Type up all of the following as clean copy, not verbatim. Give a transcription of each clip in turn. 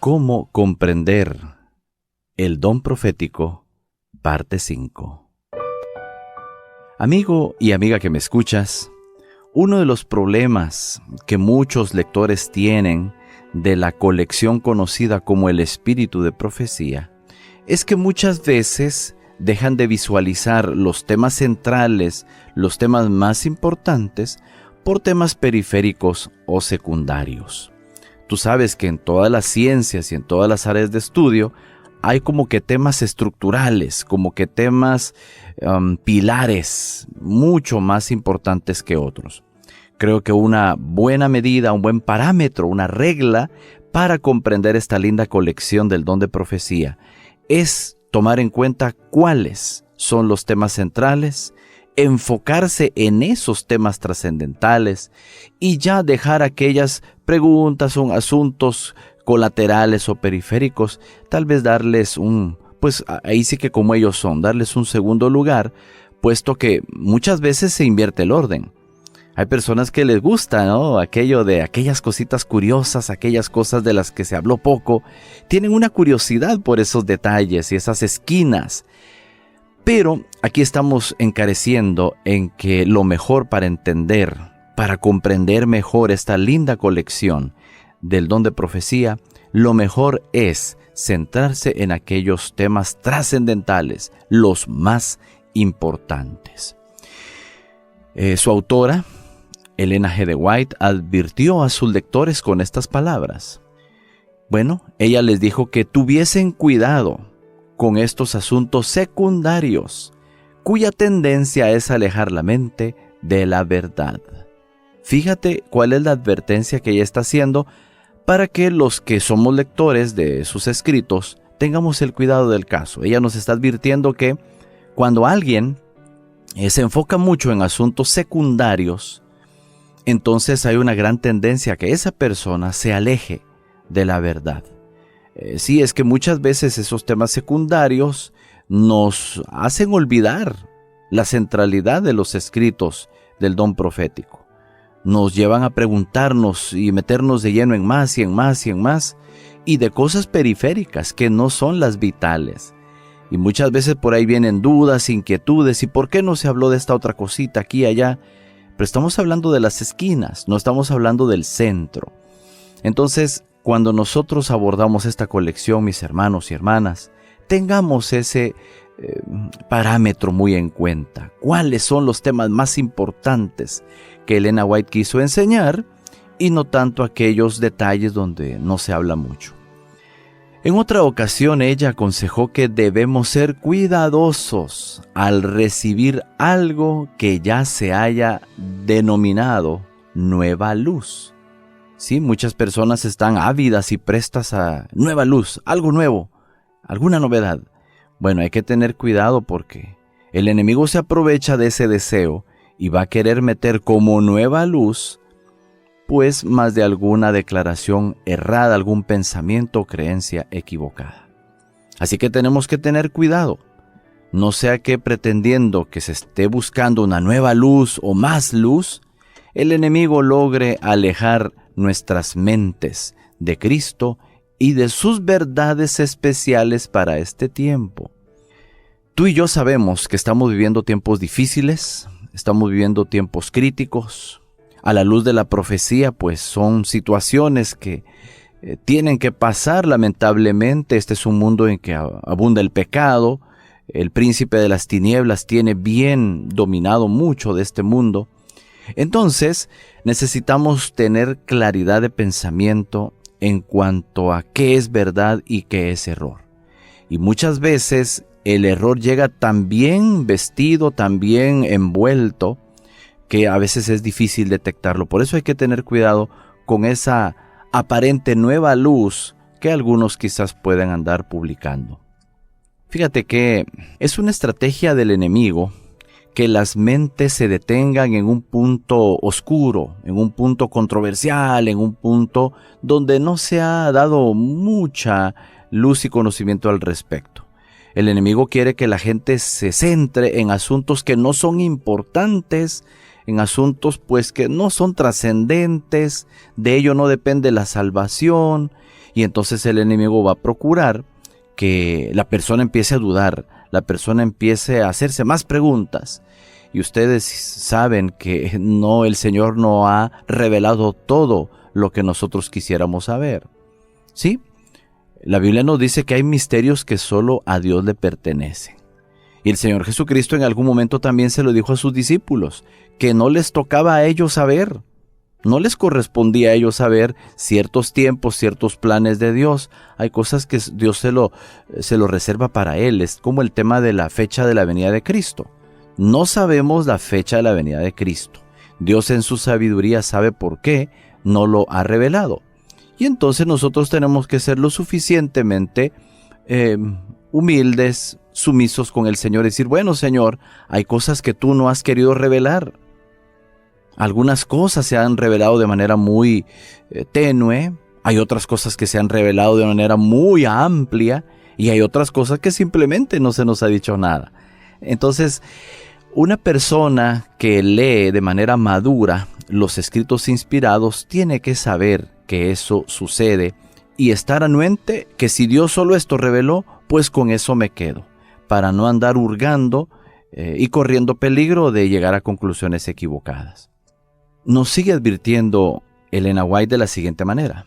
¿Cómo comprender el don profético? Parte 5. Amigo y amiga que me escuchas, uno de los problemas que muchos lectores tienen de la colección conocida como el espíritu de profecía es que muchas veces dejan de visualizar los temas centrales, los temas más importantes, por temas periféricos o secundarios. Tú sabes que en todas las ciencias y en todas las áreas de estudio hay como que temas estructurales, como que temas pilares mucho más importantes que otros. Creo que una buena medida, un buen parámetro, una regla para comprender esta linda colección del don de profecía es tomar en cuenta cuáles son los temas centrales, enfocarse en esos temas trascendentales y ya dejar aquellas preguntas o asuntos colaterales o periféricos, tal vez darles ahí sí que como ellos son, darles un segundo lugar, puesto que muchas veces se invierte el orden. Hay personas que les gusta, ¿no? Aquello de aquellas cositas curiosas, aquellas cosas de las que se habló poco, tienen una curiosidad por esos detalles y esas esquinas. Pero aquí estamos encareciendo en que lo mejor para entender, para comprender mejor esta linda colección del don de profecía, lo mejor es centrarse en aquellos temas trascendentales, los más importantes. Su autora, Elena G. de White, advirtió a sus lectores con estas palabras. Bueno, ella les dijo que tuviesen cuidado con estos asuntos secundarios, cuya tendencia es alejar la mente de la verdad. Fíjate cuál es la advertencia que ella está haciendo para que los que somos lectores de sus escritos tengamos el cuidado del caso. Ella nos está advirtiendo que cuando alguien se enfoca mucho en asuntos secundarios, entonces hay una gran tendencia a que esa persona se aleje de la verdad. Sí, es que muchas veces esos temas secundarios nos hacen olvidar la centralidad de los escritos del don profético. Nos llevan a preguntarnos y meternos de lleno en más y en más y en más, y de cosas periféricas que no son las vitales. Y muchas veces por ahí vienen dudas, inquietudes, ¿y por qué no se habló de esta otra cosita aquí y allá? Pero estamos hablando de las esquinas, no estamos hablando del centro. Entonces, cuando nosotros abordamos esta colección, mis hermanos y hermanas, tengamos ese parámetro muy en cuenta. ¿Cuáles son los temas más importantes que Elena White quiso enseñar? Y no tanto aquellos detalles donde no se habla mucho. En otra ocasión ella aconsejó que debemos ser cuidadosos al recibir algo que ya se haya denominado nueva luz. Sí, muchas personas están ávidas y prestas a nueva luz, algo nuevo, alguna novedad. Bueno, hay que tener cuidado porque el enemigo se aprovecha de ese deseo y va a querer meter como nueva luz, pues más de alguna declaración errada, algún pensamiento o creencia equivocada. Así que tenemos que tener cuidado. No sea que pretendiendo que se esté buscando una nueva luz o más luz, el enemigo logre alejar nuestras mentes de Cristo y de sus verdades especiales para este tiempo. Tú y yo sabemos que estamos viviendo tiempos difíciles, estamos viviendo tiempos críticos. A la luz de la profecía, pues son situaciones que tienen que pasar lamentablemente. Este es un mundo en que abunda el pecado. El príncipe de las tinieblas tiene bien dominado mucho de este mundo. Entonces, necesitamos tener claridad de pensamiento en cuanto a qué es verdad y qué es error. Y muchas veces el error llega tan bien vestido, tan bien envuelto, que a veces es difícil detectarlo. Por eso hay que tener cuidado con esa aparente nueva luz que algunos quizás puedan andar publicando. Fíjate que es una estrategia del enemigo que las mentes se detengan en un punto oscuro, en un punto controversial, en un punto donde no se ha dado mucha luz y conocimiento al respecto. El enemigo quiere que la gente se centre en asuntos que no son importantes, en asuntos pues que no son trascendentes, de ello no depende la salvación, Y entonces el enemigo va a procurar que la persona empiece a dudar, la persona empiece a hacerse más preguntas. Y ustedes saben que no, el Señor no ha revelado todo lo que nosotros quisiéramos saber. ¿Sí? La Biblia nos dice que hay misterios que solo a Dios le pertenecen. Y el Señor Jesucristo en algún momento también se lo dijo a sus discípulos, que no les tocaba a ellos saber. No les correspondía a ellos saber ciertos tiempos, ciertos planes de Dios. Hay cosas que Dios se lo reserva para Él. Es como el tema de la fecha de la venida de Cristo. No sabemos la fecha de la venida de Cristo. Dios en su sabiduría sabe por qué no lo ha revelado. Y entonces nosotros tenemos que ser lo suficientemente humildes, sumisos con el Señor. Decir, bueno, Señor, hay cosas que tú no has querido revelar. Algunas cosas se han revelado de manera muy tenue, hay otras cosas que se han revelado de manera muy amplia y hay otras cosas que simplemente no se nos ha dicho nada. Entonces, una persona que lee de manera madura los escritos inspirados tiene que saber que eso sucede y estar anuente que si Dios solo esto reveló, pues con eso me quedo, para no andar hurgando y corriendo peligro de llegar a conclusiones equivocadas. Nos sigue advirtiendo Elena White de la siguiente manera.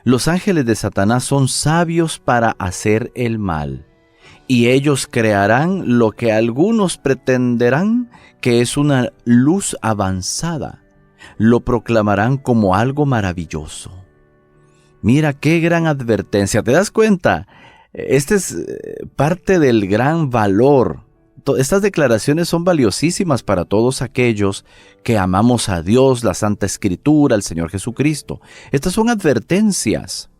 Los ángeles de Satanás son sabios para hacer el mal, y ellos crearán lo que algunos pretenderán que es una luz avanzada. Lo proclamarán como algo maravilloso. Mira qué gran advertencia. ¿Te das cuenta? Este es parte del gran valor. Estas declaraciones son valiosísimas para todos aquellos que amamos a Dios, la Santa Escritura, al Señor Jesucristo. Estas son advertencias.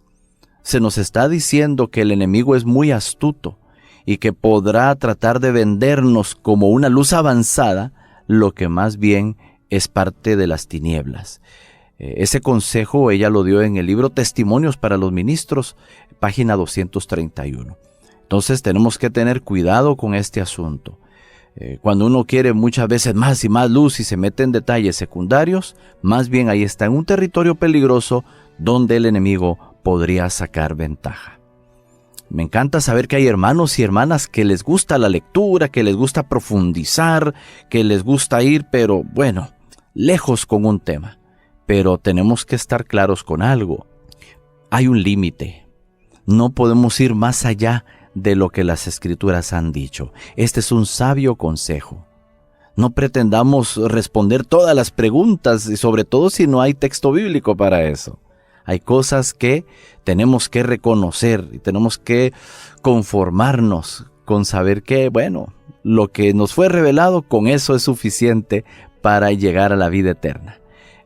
Se nos está diciendo que el enemigo es muy astuto y que podrá tratar de vendernos como una luz avanzada, lo que más bien es parte de las tinieblas. Ese consejo ella lo dio en el libro Testimonios para los Ministros, página 231. Entonces tenemos que tener cuidado con este asunto. Cuando uno quiere muchas veces más y más luz y se mete en detalles secundarios, más bien ahí está en un territorio peligroso donde el enemigo podría sacar ventaja. Me encanta saber que hay hermanos y hermanas que les gusta la lectura, que les gusta profundizar, que les gusta ir, pero bueno, lejos con un tema. Pero tenemos que estar claros con algo. Hay un límite. No podemos ir más allá de lo que las Escrituras han dicho. Este es un sabio consejo. No pretendamos responder todas las preguntas, y sobre todo si no hay texto bíblico para eso. Hay cosas que tenemos que reconocer y tenemos que conformarnos con saber que, bueno, lo que nos fue revelado, con eso es suficiente para llegar a la vida eterna.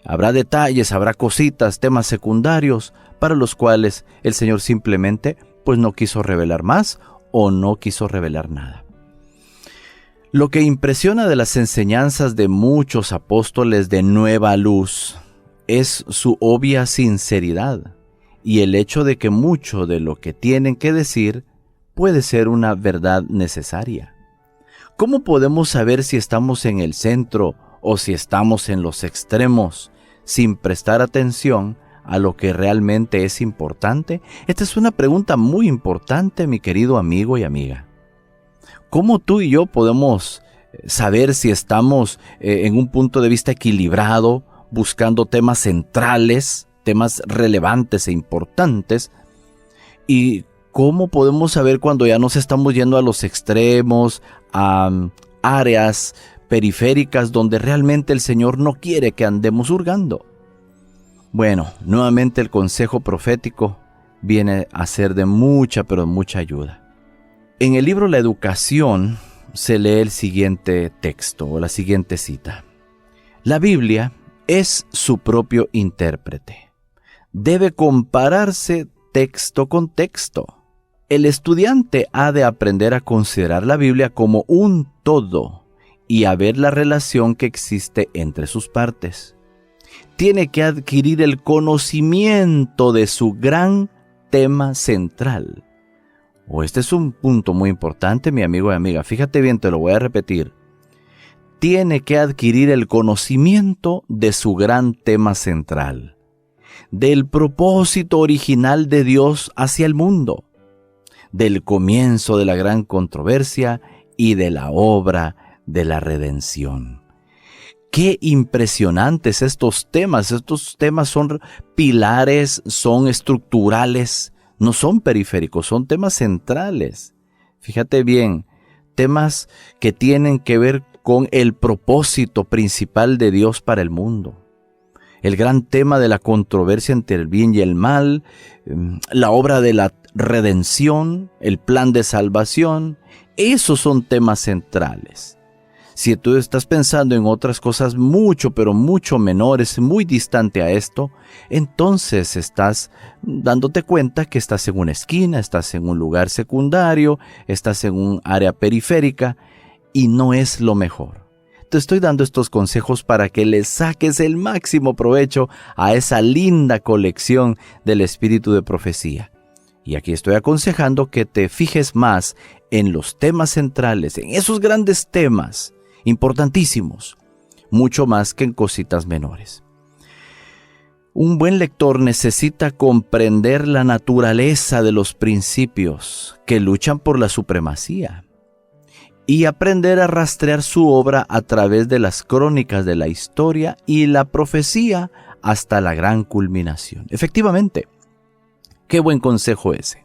Habrá detalles, habrá cositas, temas secundarios para los cuales el Señor simplemente pues no quiso revelar más o no quiso revelar nada. Lo que impresiona de las enseñanzas de muchos apóstoles de Nueva Luz es su obvia sinceridad y el hecho de que mucho de lo que tienen que decir puede ser una verdad necesaria. ¿Cómo podemos saber si estamos en el centro o si estamos en los extremos sin prestar atención a lo que realmente es importante? Esta es una pregunta muy importante, mi querido amigo y amiga. ¿Cómo tú y yo podemos saber si estamos en un punto de vista equilibrado, buscando temas centrales, temas relevantes e importantes? ¿Y cómo podemos saber cuando ya nos estamos yendo a los extremos, a áreas periféricas donde realmente el Señor no quiere que andemos hurgando? Bueno, nuevamente el consejo profético viene a ser de mucha, pero mucha ayuda. En el libro La Educación se lee el siguiente texto o la siguiente cita. La Biblia es su propio intérprete. Debe compararse texto con texto. El estudiante ha de aprender a considerar la Biblia como un todo y a ver la relación que existe entre sus partes. Tiene que adquirir el conocimiento de su gran tema central. Este es un punto muy importante, mi amigo y amiga. Fíjate bien, te lo voy a repetir. Tiene que adquirir el conocimiento de su gran tema central. del propósito original de Dios hacia el mundo, del comienzo de la gran controversia y de la obra de la redención. Qué impresionantes estos temas. Estos temas son pilares, son estructurales, no son periféricos, son temas centrales. Fíjate bien, temas que tienen que ver con el propósito principal de Dios para el mundo. El gran tema de la controversia entre el bien y el mal, la obra de la redención, el plan de salvación, esos son temas centrales. Si tú estás pensando en otras cosas mucho, pero mucho menores, muy distante a esto, entonces estás dándote cuenta que estás en una esquina, estás en un lugar secundario, estás en un área periférica y no es lo mejor. Te estoy dando estos consejos para que le saques el máximo provecho a esa linda colección del espíritu de profecía. Y aquí estoy aconsejando que te fijes más en los temas centrales, en esos grandes temas importantísimos, mucho más que en cositas menores. Un buen lector necesita comprender la naturaleza de los principios que luchan por la supremacía y aprender a rastrear su obra a través de las crónicas de la historia y la profecía hasta la gran culminación. Efectivamente, qué buen consejo ese.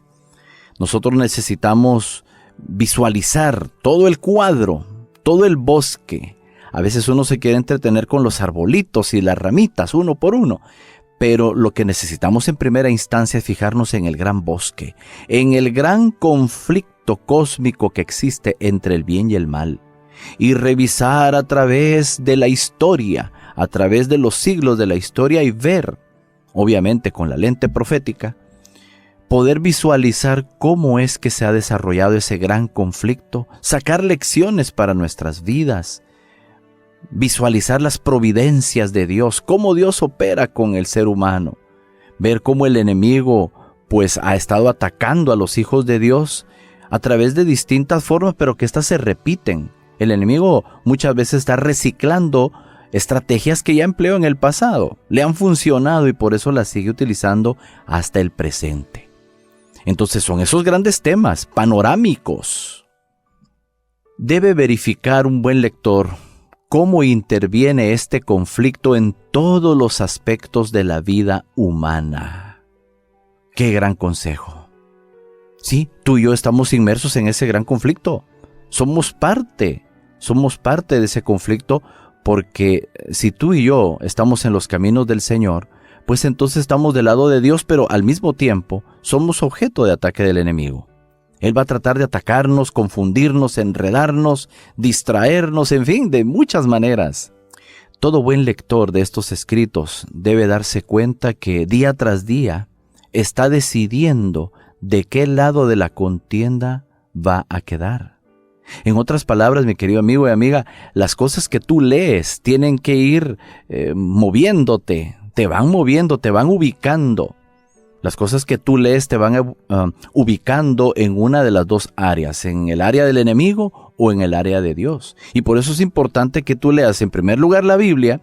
Nosotros necesitamos visualizar todo el cuadro, todo el bosque. A veces uno se quiere entretener con los arbolitos y las ramitas uno por uno, pero lo que necesitamos en primera instancia es fijarnos en el gran bosque, en el gran conflicto cósmico que existe entre el bien y el mal, y revisar a través de la historia, a través de los siglos de la historia y ver, obviamente con la lente profética, poder visualizar cómo es que se ha desarrollado ese gran conflicto, sacar lecciones para nuestras vidas, visualizar las providencias de Dios, cómo Dios opera con el ser humano, ver cómo el enemigo pues ha estado atacando a los hijos de Dios a través de distintas formas, pero que éstas se repiten. El enemigo muchas veces está reciclando estrategias que ya empleó en el pasado, le han funcionado y por eso las sigue utilizando hasta el presente. Entonces son esos grandes temas panorámicos. Debe verificar un buen lector cómo interviene este conflicto en todos los aspectos de la vida humana. ¡Qué gran consejo! Sí, tú y yo estamos inmersos en ese gran conflicto. Somos parte de ese conflicto porque si tú y yo estamos en los caminos del Señor, pues entonces estamos del lado de Dios, pero al mismo tiempo somos objeto de ataque del enemigo. Él va a tratar de atacarnos, confundirnos, enredarnos, distraernos, en fin, de muchas maneras. Todo buen lector de estos escritos debe darse cuenta que día tras día está decidiendo de qué lado de la contienda va a quedar. En otras palabras, mi querido amigo y amiga, las cosas que tú lees tienen que ir moviéndote, te van moviendo, te van ubicando. Las cosas que tú lees te van ubicando en una de las dos áreas, en el área del enemigo o en el área de Dios. Y por eso es importante que tú leas en primer lugar la Biblia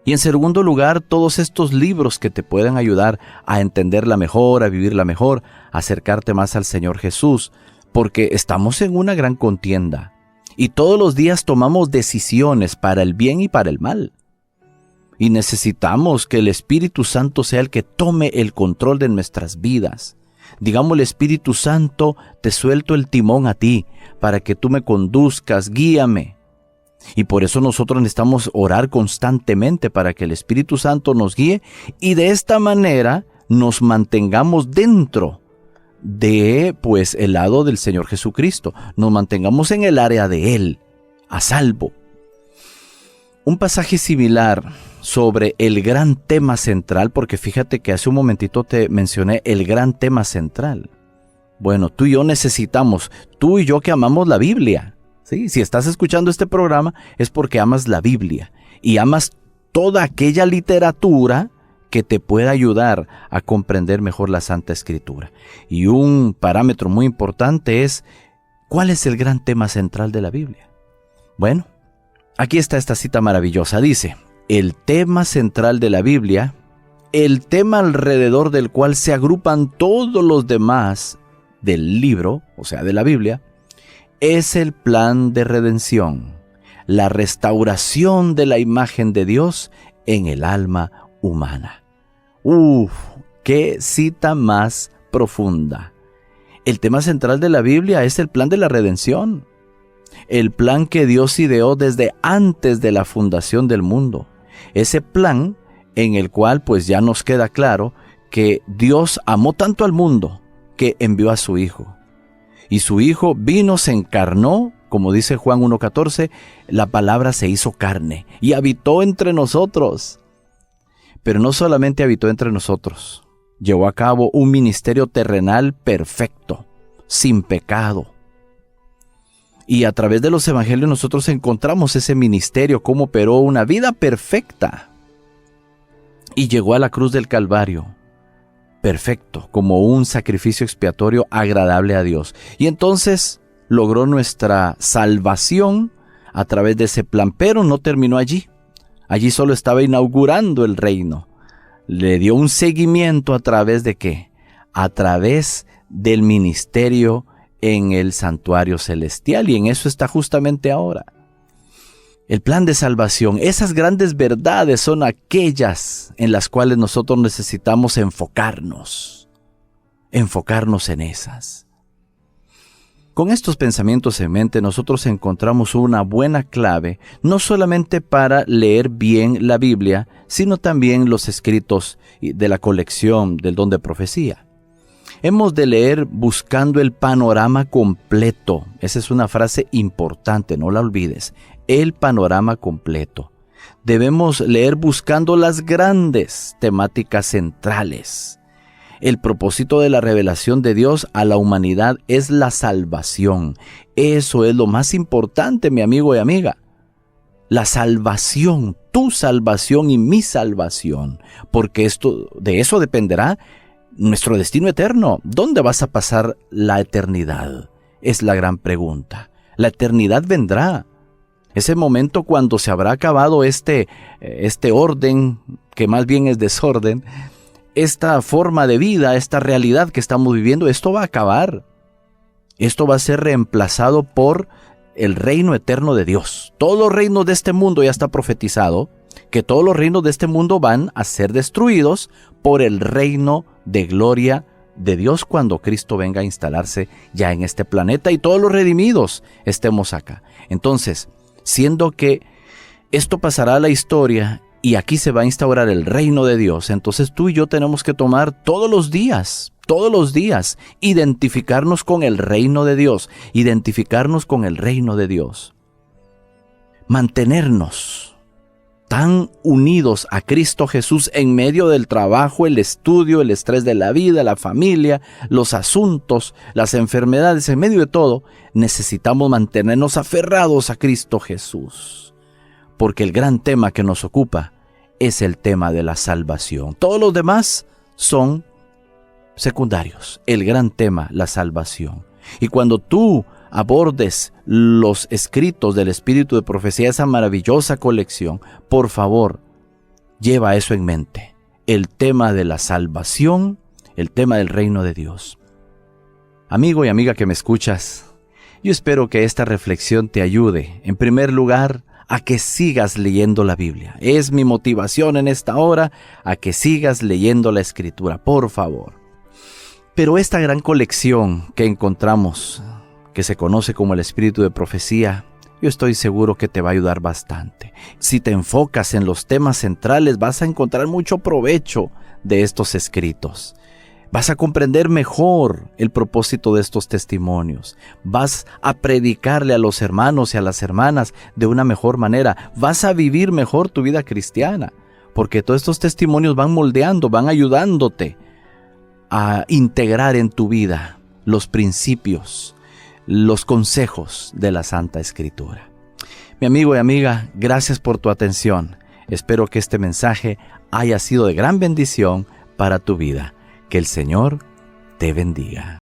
y en segundo lugar todos estos libros que te puedan ayudar a entenderla mejor, a vivirla mejor, a acercarte más al Señor Jesús, porque estamos en una gran contienda y todos los días tomamos decisiones para el bien y para el mal. Y necesitamos que el Espíritu Santo sea el que tome el control de nuestras vidas. Digámosle, Espíritu Santo, te suelto el timón a ti, para que tú me conduzcas, guíame. Y por eso nosotros necesitamos orar constantemente para que el Espíritu Santo nos guíe y de esta manera nos mantengamos dentro de, pues, el lado del Señor Jesucristo. Nos mantengamos en el área de Él, a salvo. Un pasaje similar sobre el gran tema central, porque fíjate que hace un momentito te mencioné el gran tema central. Bueno, tú y yo necesitamos, tú y yo que amamos la Biblia, ¿sí? Si estás escuchando este programa es porque amas la Biblia y amas toda aquella literatura que te pueda ayudar a comprender mejor la Santa Escritura. Y un parámetro muy importante es, ¿cuál es el gran tema central de la Biblia? Bueno, aquí está esta cita maravillosa. Dice, el tema central de la Biblia el tema alrededor del cual se agrupan todos los demás del libro, o sea, de la Biblia, es el plan de redención, la restauración de la imagen de Dios en el alma humana. ¡Qué cita más profunda! El tema central de la Biblia es el plan de la redención, el plan que Dios ideó desde antes de la fundación del mundo. Ese plan en el cual pues ya nos queda claro que Dios amó tanto al mundo que envió a su Hijo. Y su Hijo vino, se encarnó, como dice Juan 1:14, la palabra se hizo carne y habitó entre nosotros. Pero no solamente habitó entre nosotros, llevó a cabo un ministerio terrenal perfecto, sin pecado. Y a través de los evangelios nosotros encontramos ese ministerio, cómo operó una vida perfecta. Y llegó a la cruz del Calvario, perfecto, como un sacrificio expiatorio agradable a Dios. Y entonces logró nuestra salvación a través de ese plan, pero no terminó allí. Allí solo estaba inaugurando el reino. Le dio un seguimiento a través de ¿qué? A través del ministerio en el santuario celestial, y en eso está justamente ahora. El plan de salvación, esas grandes verdades son aquellas en las cuales nosotros necesitamos enfocarnos en esas. Con estos pensamientos en mente, nosotros encontramos una buena clave, no solamente para leer bien la Biblia, sino también los escritos de la colección del don de profecía. Hemos de leer buscando el panorama completo. Esa es una frase importante, no la olvides. El panorama completo. Debemos leer buscando las grandes temáticas centrales. El propósito de la revelación de Dios a la humanidad es la salvación. Eso es lo más importante, mi amigo y amiga. La salvación, tu salvación y mi salvación. Porque de eso dependerá nuestro destino eterno. ¿Dónde vas a pasar la eternidad? Es la gran pregunta. La eternidad vendrá. Ese momento cuando se habrá acabado este orden, que más bien es desorden, esta forma de vida, esta realidad que estamos viviendo, esto va a acabar. Esto va a ser reemplazado por el reino eterno de Dios. Todos los reinos de este mundo, ya está profetizado, que todos los reinos de este mundo van a ser destruidos por el reino de gloria de Dios cuando Cristo venga a instalarse ya en este planeta y todos los redimidos estemos acá. Entonces, siendo que esto pasará a la historia y aquí se va a instaurar el reino de Dios, entonces tú y yo tenemos que tomar todos los días, identificarnos con el reino de Dios, mantenernos tan unidos a Cristo Jesús en medio del trabajo, el estudio, el estrés de la vida, la familia, los asuntos, las enfermedades, en medio de todo, necesitamos mantenernos aferrados a Cristo Jesús. Porque el gran tema que nos ocupa es el tema de la salvación. Todos los demás son secundarios. El gran tema, la salvación. Y cuando tú abordes los escritos del Espíritu de Profecía, esa maravillosa colección, por favor, lleva eso en mente. El tema de la salvación, el tema del reino de Dios. Amigo y amiga que me escuchas, yo espero que esta reflexión te ayude, en primer lugar, a que sigas leyendo la Biblia. Es mi motivación en esta hora, a que sigas leyendo la Escritura, por favor. Pero esta gran colección que encontramos, que se conoce como el Espíritu de Profecía, yo estoy seguro que te va a ayudar bastante. Si te enfocas en los temas centrales, vas a encontrar mucho provecho de estos escritos. Vas a comprender mejor el propósito de estos testimonios. Vas a predicarle a los hermanos y a las hermanas de una mejor manera. Vas a vivir mejor tu vida cristiana, porque todos estos testimonios van moldeando, van ayudándote a integrar en tu vida los principios, los consejos de la Santa Escritura. Mi amigo y amiga, gracias por tu atención. Espero que este mensaje haya sido de gran bendición para tu vida. Que el Señor te bendiga.